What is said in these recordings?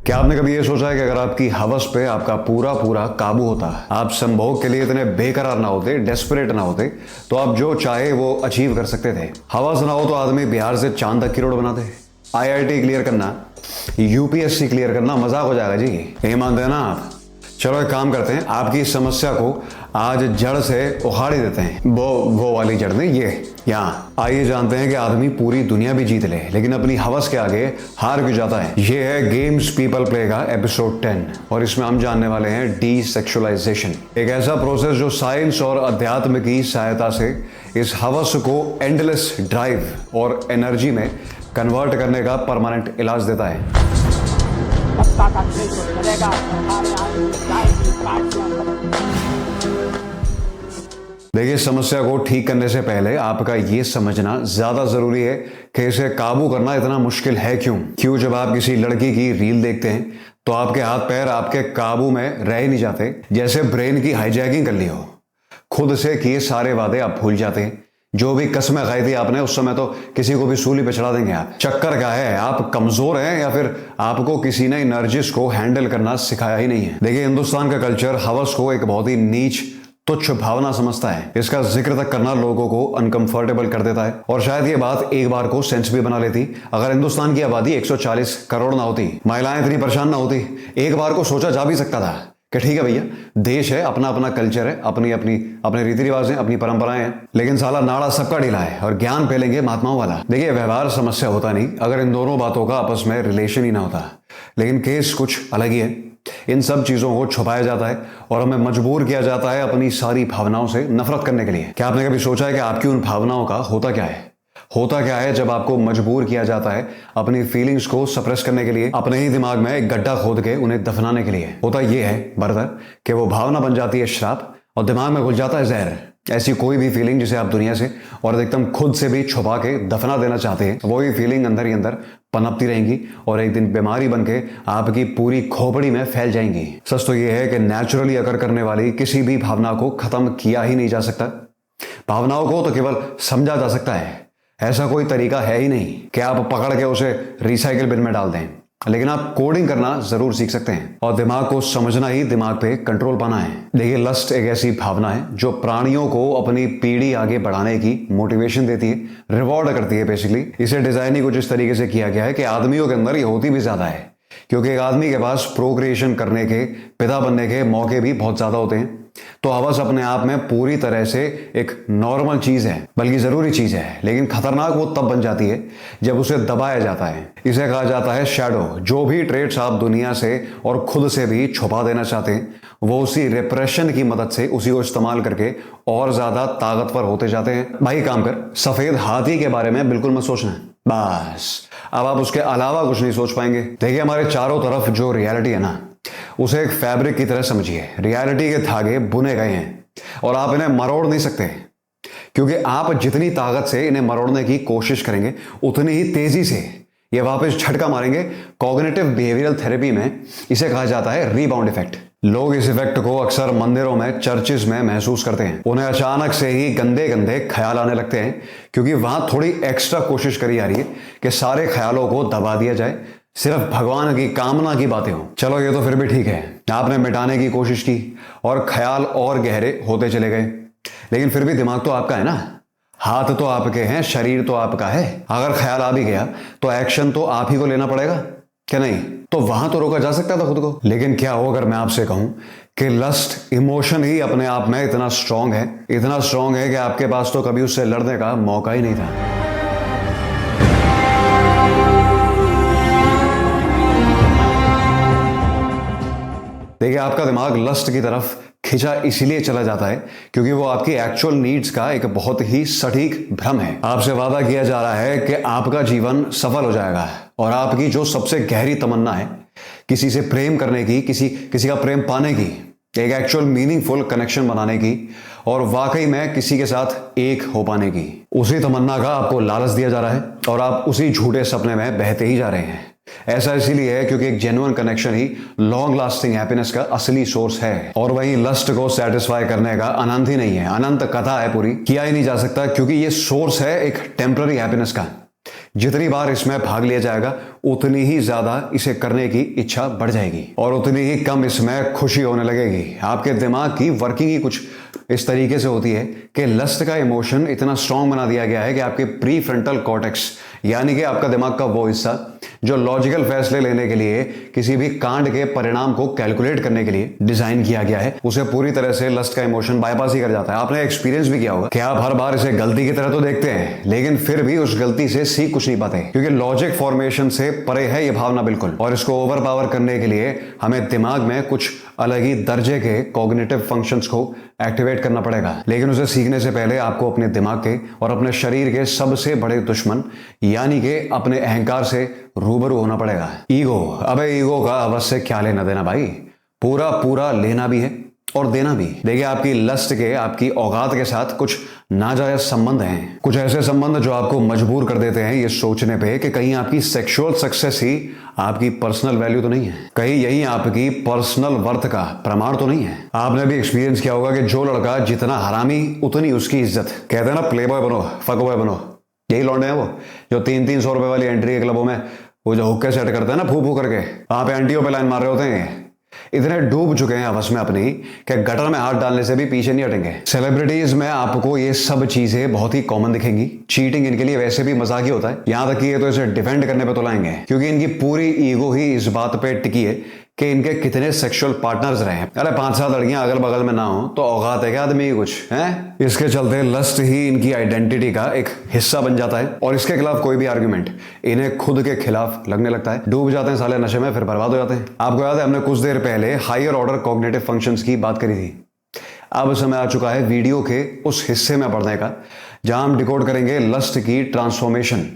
क्या आपने कभी ये सोचा है कि अगर आपकी हवस पे आपका पूरा पूरा काबू होता, आप संभोग के लिए इतने बेकरार ना होते, डेस्परेट ना होते, तो आप जो चाहे वो अचीव कर सकते थे। हवस ना हो तो आदमी बिहार से चांद तक की रोड बनाते। आईआईटी क्लियर करना, यूपीएससी क्लियर करना मजाक हो जाएगा जी, ये मानते हैं ना आप? चलो एक काम करते हैं, आपकी समस्या को आज जड़ से उखाड़ ही देते हैं। वो वाली जड़ नहीं, ये यहाँ। आइए जानते हैं कि आदमी पूरी दुनिया भी जीत ले लेकिन अपनी हवस के आगे हार क्यों जाता है। ये है गेम्स पीपल प्ले का एपिसोड 10 और इसमें हम जानने वाले हैं डीसेक्सुअलाइजेशन, एक ऐसा प्रोसेस जो साइंस और अध्यात्म की सहायता से इस हवस को एंडलेस ड्राइव और एनर्जी में कन्वर्ट करने का परमानेंट इलाज देता है। देखिए, समस्या को ठीक करने से पहले आपका यह समझना ज्यादा जरूरी है कि इसे काबू करना इतना मुश्किल है क्यों। जब आप किसी लड़की की रील देखते हैं तो आपके हाथ पैर आपके काबू में रह ही नहीं जाते, जैसे ब्रेन की हाईजैकिंग कर ली हो। खुद से किए सारे वादे आप भूल जाते हैं, जो भी कस्में खाई थी आपने उस समय तो किसी को भी सूली पे चढ़ा देंगे आप। चक्कर क्या है, आप कमजोर हैं या फिर आपको किसी ने नर्जिस को हैंडल करना सिखाया ही नहीं है। देखिए, हिंदुस्तान का कल्चर हवस को एक बहुत ही नीच तुच्छ भावना समझता है। इसका जिक्र तक करना लोगों को अनकंफर्टेबल कर देता है और शायद ये बात एक बार को सेंस भी बना लेती अगर हिंदुस्तान की आबादी 140 करोड़ ना होती, महिलाएं इतनी परेशान ना होती। एक बार को सोचा जा भी सकता था कि ठीक है भैया, देश है, अपना अपना कल्चर है, अपनी अपनी अपने रीति रिवाज हैं, अपनी परंपराएं हैं, लेकिन साला नाड़ा सबका ढीला है और ज्ञान फैलेंगे महात्माओं वाला। देखिए, व्यवहार समस्या होता नहीं अगर इन दोनों बातों का आपस में रिलेशन ही ना होता, लेकिन केस कुछ अलग ही है। इन सब चीजों को छुपाया जाता है और हमें मजबूर किया जाता है अपनी सारी भावनाओं से नफरत करने के लिए। क्या आपने कभी सोचा है कि आपकी उन भावनाओं का होता क्या है? होता क्या है जब आपको मजबूर किया जाता है अपनी फीलिंग्स को सप्रेस करने के लिए, अपने ही दिमाग में एक गड्ढा खोद के उन्हें दफनाने के लिए? होता यह है बरदर कि वो भावना बन जाती है श्राप और दिमाग में घुल जाता है जहर। ऐसी कोई भी फीलिंग जिसे आप दुनिया से और एकदम खुद से भी छुपा के दफना देना चाहते हैं, वही फीलिंग अंदर ही अंदर पनपती रहेंगी और एक दिन बीमारी बनके आपकी पूरी खोपड़ी में फैल जाएंगी। सच तो यह है कि नेचुरली अकर करने वाली किसी भी भावना को खत्म किया ही नहीं जा सकता। भावनाओं को तो केवल समझा जा सकता है, ऐसा कोई तरीका है ही नहीं कि आप पकड़ के उसे रिसाइकिल बिन में डाल दें। लेकिन आप कोडिंग करना जरूर सीख सकते हैं और दिमाग को समझना ही दिमाग पे कंट्रोल पाना है। देखिए, लस्ट एक ऐसी भावना है जो प्राणियों को अपनी पीढ़ी आगे बढ़ाने की मोटिवेशन देती है, रिवॉर्ड करती है। बेसिकली इसे डिजाइन ही कुछ इस तरीके से किया गया है कि आदमियों के अंदर ये होती भी ज्यादा है, क्योंकि एक आदमी के पास प्रोक्रिएशन करने के, पिता बनने के मौके भी बहुत ज्यादा होते हैं। तो हवस अपने आप में पूरी तरह से एक नॉर्मल चीज है, बल्कि जरूरी चीज है, लेकिन खतरनाक वो तब बन जाती है जब उसे दबाया जाता है। इसे कहा जाता है शैडो। जो भी ट्रेट्स आप दुनिया से और खुद से भी छुपा देना चाहते हैं, वो उसी रिप्रेशन की मदद से, उसी को इस्तेमाल करके और ज्यादा ताकतवर होते जाते हैं। भाई काम कर, सफेद हाथी के बारे में बिल्कुल मत सोचना, बस अब आप उसके अलावा कुछ नहीं सोच पाएंगे। देखिए, हमारे चारों तरफ जो रियलिटी है ना, उसे एक फैब्रिक की तरह समझिए। रियलिटी के धागे बुने गए हैं और आप इन्हें मरोड़ नहीं सकते, क्योंकि आप जितनी ताकत से इन्हें मरोड़ने की कोशिश करेंगे उतनी ही तेजी से ये वापस झटका मारेंगे। कॉग्निटिव बिहेवियरल थेरेपी में इसे कहा जाता है रीबाउंड इफेक्ट। लोग इस इफेक्ट को अक्सर मंदिरों में, चर्चेस में महसूस करते हैं। उन्हें अचानक से ही गंदे गंदे ख्याल आने लगते हैं, क्योंकि वहां थोड़ी एक्स्ट्रा कोशिश करी जा रही है कि सारे ख्यालों को दबा दिया जाए, सिर्फ भगवान की कामना की बातें हो। चलो ये तो फिर भी ठीक है, आपने मिटाने की कोशिश की और ख्याल और गहरे होते चले गए, लेकिन फिर भी दिमाग तो आपका है ना, हाथ तो आपके हैं, शरीर तो आपका है। अगर ख्याल आ भी गया तो एक्शन तो आप ही को लेना पड़ेगा, क्या नहीं? तो वहां तो रोका जा सकता था खुद को। लेकिन क्या हो अगर मैं आपसे कहूं कि लस्ट इमोशन ही अपने आप में इतना स्ट्रांग है कि आपके पास तो कभी उससे लड़ने का मौका ही नहीं था। देखिए, आपका दिमाग लस्ट की तरफ खिंचा इसीलिए चला जाता है क्योंकि वो आपकी एक्चुअल नीड्स का एक बहुत ही सटीक भ्रम है। आपसे वादा किया जा रहा है कि आपका जीवन सफल हो जाएगा और आपकी जो सबसे गहरी तमन्ना है, किसी से प्रेम करने की, किसी का प्रेम पाने की, एक एक्चुअल मीनिंगफुल कनेक्शन बनाने की और वाकई में किसी के साथ एक हो पाने की, उसी तमन्ना का आपको लालच दिया जा रहा है और आप उसी झूठे सपने में बहते ही जा रहे हैं। ऐसा इसीलिए है क्योंकि एक जेन्युइन कनेक्शन ही लॉन्ग लास्टिंग हैप्पीनेस का असली सोर्स है। और वहीं लस्ट को सेटिस्फाई करने का अनंत ही नहीं है, अनंत कथा है, पूरी किया ही नहीं जा सकता, क्योंकि ये सोर्स है एक टेम्पररी हैप्पीनेस का। जितनी बार इसमें भाग लिया जाएगा उतनी ही ज्यादा इसे करने की इच्छा बढ़ जाएगी और उतनी ही कम इसमें खुशी होने लगेगी। आपके दिमाग की वर्किंग ही कुछ इस तरीके से होती है कि लस्ट का इमोशन इतना स्ट्रांग बना दिया गया है कि आपके प्री फ्रंटल कॉर्टेक्स यानी कि आपका दिमाग का वो हिस्सा जो लॉजिकल फैसले लेने के लिए, किसी भी कांड के परिणाम को कैलकुलेट करने के लिए डिजाइन किया गया है, उसे पूरी तरह से लस्ट का इमोशन बाईपास ही कर जाता है। आपने एक्सपीरियंस भी किया होगा कि आप हर बार इसे गलती की तरह तो देखते हैं लेकिन फिर भी उस गलती से सीख कुछ नहीं पाते, क्योंकि लॉजिक फॉर्मेशन से परे है ये भावना बिल्कुल। और इसको ओवर पावर करने के लिए हमें दिमाग में कुछ अलग ही दर्जे के कॉग्निटिव फंक्शंस को एक्टिवेट करना पड़ेगा। लेकिन उसे सीखने से पहले आपको अपने दिमाग के और अपने शरीर के सबसे बड़े दुश्मन यानी कि अपने अहंकार से रूबरू होना पड़ेगा। ईगो, अबे ईगो का अवश्य क्या लेना देना भाई, पूरा पूरा लेना भी है और देना भी। देखिए, आपकी लस्ट के, आपकी औकात के साथ कुछ नाजायज संबंध हैं, कुछ ऐसे संबंध जो आपको मजबूर कर देते हैं ये सोचने पे कि कहीं आपकी सेक्सुअल सक्सेस ही आपकी पर्सनल वैल्यू तो नहीं है, कहीं यही आपकी पर्सनल वर्थ का प्रमाण तो नहीं है। आपने भी एक्सपीरियंस किया होगा कि जो लड़का जितना हरामी उतनी उसकी इज्जत। कहते हैं ना, प्ले बॉय बनो, फक बॉय बनो, यही लौंडे हैं वो जो 300-300 रुपए वाली एंट्री के क्लबों में वो जो हुक्के सेट करते हैं ना फू फू करके, वहां पे एंटियों पे लाइन मार रहे होते हैं। इतने डूब चुके हैं आपस में अपनी कि गटर में हाथ डालने से भी पीछे नहीं हटेंगे। सेलिब्रिटीज में आपको ये सब चीजें बहुत ही कॉमन दिखेंगी। चीटिंग इनके लिए वैसे भी मजाक ही होता है, यहां तक कि ये तो इसे डिफेंड करने पे तो लाएंगे, क्योंकि इनकी पूरी ईगो ही इस बात पे टिकी है कि इनके कितने सेक्सुअल पार्टनर्स रहे हैं। अरे 5-7 लड़कियां अगल बगल में ना हो तो औकात है क्या आदमी की कुछ है? इसके चलते लस्ट ही इनकी आइडेंटिटी का एक हिस्सा बन जाता है और इसके खिलाफ कोई भी आर्ग्यूमेंट इन्हें खुद के खिलाफ लगने लगता है। डूब जाते हैं साले नशे में, फिर बर्बाद हो जाते हैं। आपको याद है हमने कुछ देर पहले हायर ऑर्डर कॉग्निटिव फंक्शंस की बात करी थी। अब समय आ चुका है वीडियो के उस हिस्से में पढ़ने का जहां हम डिकोड करेंगे लस्ट की ट्रांसफॉर्मेशन।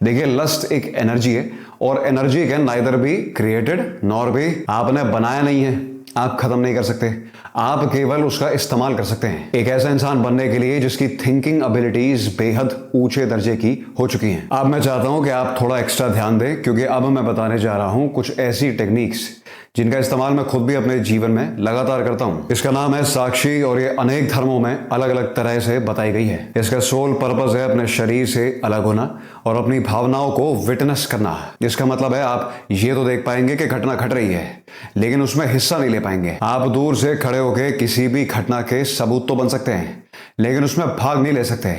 देखिए, लस्ट एक एनर्जी है और energy can neither be created nor be, आपने बनाया नहीं है, आप खत्म नहीं कर सकते, आप केवल उसका इस्तेमाल कर सकते हैं। एक ऐसा इंसान बनने के लिए जिसकी थिंकिंग एबिलिटीज बेहद ऊंचे दर्जे की हो चुकी हैं। अब मैं चाहता हूं कि आप थोड़ा एक्स्ट्रा ध्यान दें, क्योंकि अब मैं बताने जा रहा हूं कुछ ऐसी टेक्निक्स जिनका इस्तेमाल मैं खुद भी अपने जीवन में लगातार करता हूं। इसका नाम है साक्षी और ये अनेक धर्मों में अलग अलग तरह से बताई गई है। इसका सोल पर्पस है अपने शरीर से अलग होना और अपनी भावनाओं को विटनेस करना। इसका मतलब है आप ये तो देख पाएंगे कि घटना घट रही है लेकिन उसमें हिस्सा नहीं ले पाएंगे। आप दूर से खड़े होकर किसी भी घटना के सबूत तो बन सकते हैं लेकिन उसमें भाग नहीं ले सकते।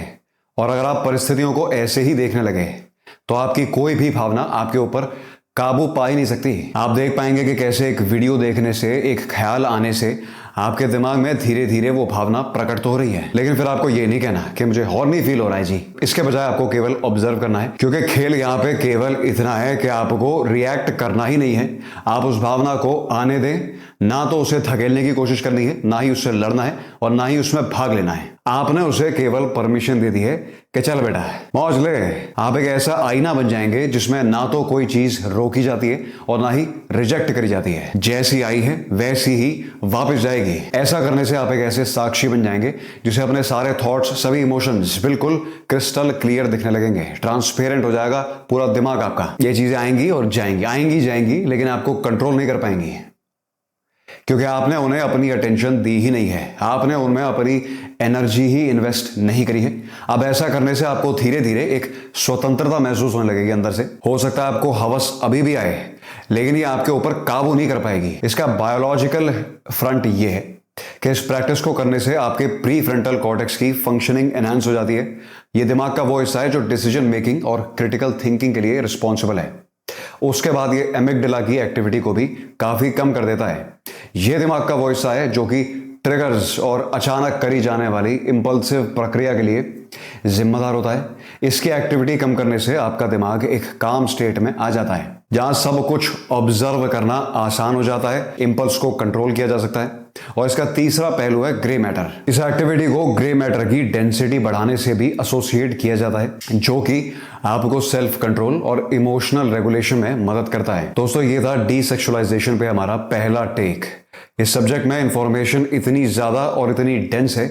और अगर आप परिस्थितियों को ऐसे ही देखने लगे तो आपकी कोई भी भावना आपके ऊपर काबू पा ही नहीं सकती। आप देख पाएंगे कि कैसे एक वीडियो देखने से, एक ख्याल आने से आपके दिमाग में धीरे धीरे वो भावना प्रकट तो हो रही है, लेकिन फिर आपको ये नहीं कहना कि मुझे हॉर्नी फील हो रहा है जी। इसके बजाय आपको केवल ऑब्जर्व करना है, क्योंकि खेल यहाँ पे केवल इतना है कि आपको रिएक्ट करना ही नहीं है। आप उस भावना को आने दें, ना तो उसे धकेलने की कोशिश करनी है, ना ही उससे लड़ना है और ना ही उसमें भाग लेना है। आपने उसे केवल परमिशन दे दी है कि चल बेटा मौज ले। आप एक ऐसा आईना बन जाएंगे जिसमें ना तो कोई चीज रोकी जाती है और ना ही रिजेक्ट करी जाती है। जैसी आई है वैसी ही वापस जाएगी। ऐसा करने से आप एक ऐसे साक्षी बन जाएंगे जिसे अपने सारे थॉट्स, सभी इमोशंस बिल्कुल क्रिस्टल क्लियर दिखने लगेंगे। ट्रांसपेरेंट हो जाएगा पूरा दिमाग आपका। ये चीजें आएंगी और जाएंगी, आएंगी जाएंगी, लेकिन आपको कंट्रोल नहीं कर पाएंगी, क्योंकि आपने उन्हें अपनी अटेंशन दी ही नहीं है, आपने उनमें अपनी एनर्जी ही इन्वेस्ट नहीं करी है। अब ऐसा करने से आपको धीरे धीरे एक स्वतंत्रता महसूस होने लगेगी अंदर से। हो सकता है आपको हवस अभी भी आए लेकिन ये आपके ऊपर काबू नहीं कर पाएगी। इसका बायोलॉजिकल फ्रंट ये है कि इस प्रैक्टिस को करने से आपके प्री फ्रंटल कॉर्टेक्स की फंक्शनिंग एनहांस हो जाती है। ये दिमाग का वो हिस्सा है जो डिसीजन मेकिंग और क्रिटिकल थिंकिंग के लिए रिस्पॉन्सिबल है। उसके बाद ये एमिगडाला की एक्टिविटी को भी काफी कम कर देता है। यह दिमाग का वो हिस्सा है जो कि ट्रिगर्स और अचानक करी जाने वाली इंपल्सिव प्रक्रिया के लिए जिम्मेदार होता है। इसकी एक्टिविटी कम करने से आपका दिमाग एक काम स्टेट में आ जाता है जहां सब कुछ ऑब्जर्व करना आसान हो जाता है, इंपल्स को कंट्रोल किया जा सकता है। और इसका तीसरा पहलू है ग्रे मैटर। इस एक्टिविटी को ग्रे मैटर की डेंसिटी बढ़ाने से भी एसोसिएट किया जाता है, जो कि आपको सेल्फ कंट्रोल और इमोशनल रेगुलेशन में मदद करता है। दोस्तों, ये था डीसेक्सुअलाइजेशन पे हमारा पहला टेक। इस सब्जेक्ट में इंफॉर्मेशन इतनी ज्यादा और इतनी डेंस है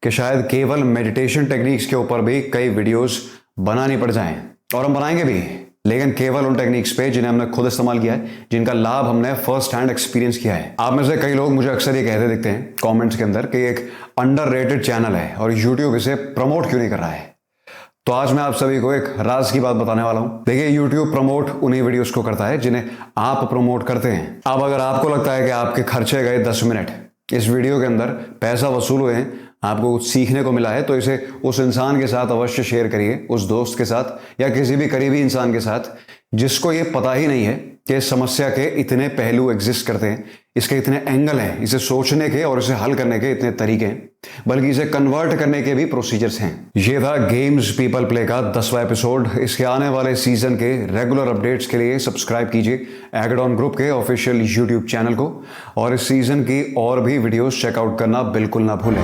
कि शायद केवल मेडिटेशन टेक्निक्स के ऊपर भी कई वीडियोस बनानी पड़ जाएं, और हम बनाएंगे भी, लेकिन केवल उन टेक्निक्स पे जिन्हें हमने खुद इस्तेमाल किया है, जिनका लाभ हमने फर्स्ट हैंड एक्सपीरियंस किया है। आप में से कई लोग मुझे अक्सर ये कहते दिखते हैं कमेंट्स के अंदर कि एक अंडररेटेड चैनल है और यूट्यूब इसे प्रमोट क्यों नहीं कर रहा है। तो आज मैं आप सभी को एक राज की बात बताने वाला हूं। देखिए, YouTube प्रमोट उन्हीं वीडियोस को करता है जिन्हें आप प्रमोट करते हैं। अब अगर आपको लगता है कि आपके खर्चे गए 10 मिनट, इस वीडियो के अंदर पैसा वसूल हुए हैं, आपको कुछ सीखने को मिला है, तो इसे उस इंसान के साथ अवश्य शेयर करिए, उस दोस्त के साथ या किसी भी करीबी इंसान के साथ जिसको ये पता ही नहीं है कि इस समस्या के इतने पहलू एग्जिस्ट करते हैं, इसके इतने एंगल हैं, इसे सोचने के और इसे हल करने के इतने तरीके हैं, बल्कि इसे कन्वर्ट करने के भी प्रोसीजर्स हैं। ये था गेम्स पीपल प्ले का 10वां एपिसोड। इसके आने वाले सीजन के रेगुलर अपडेट्स के लिए सब्सक्राइब कीजिए एगडॉन ग्रुप के ऑफिशियल यूट्यूब चैनल को, और इस सीजन की और भी वीडियोस चेकआउट करना बिल्कुल ना भूलें।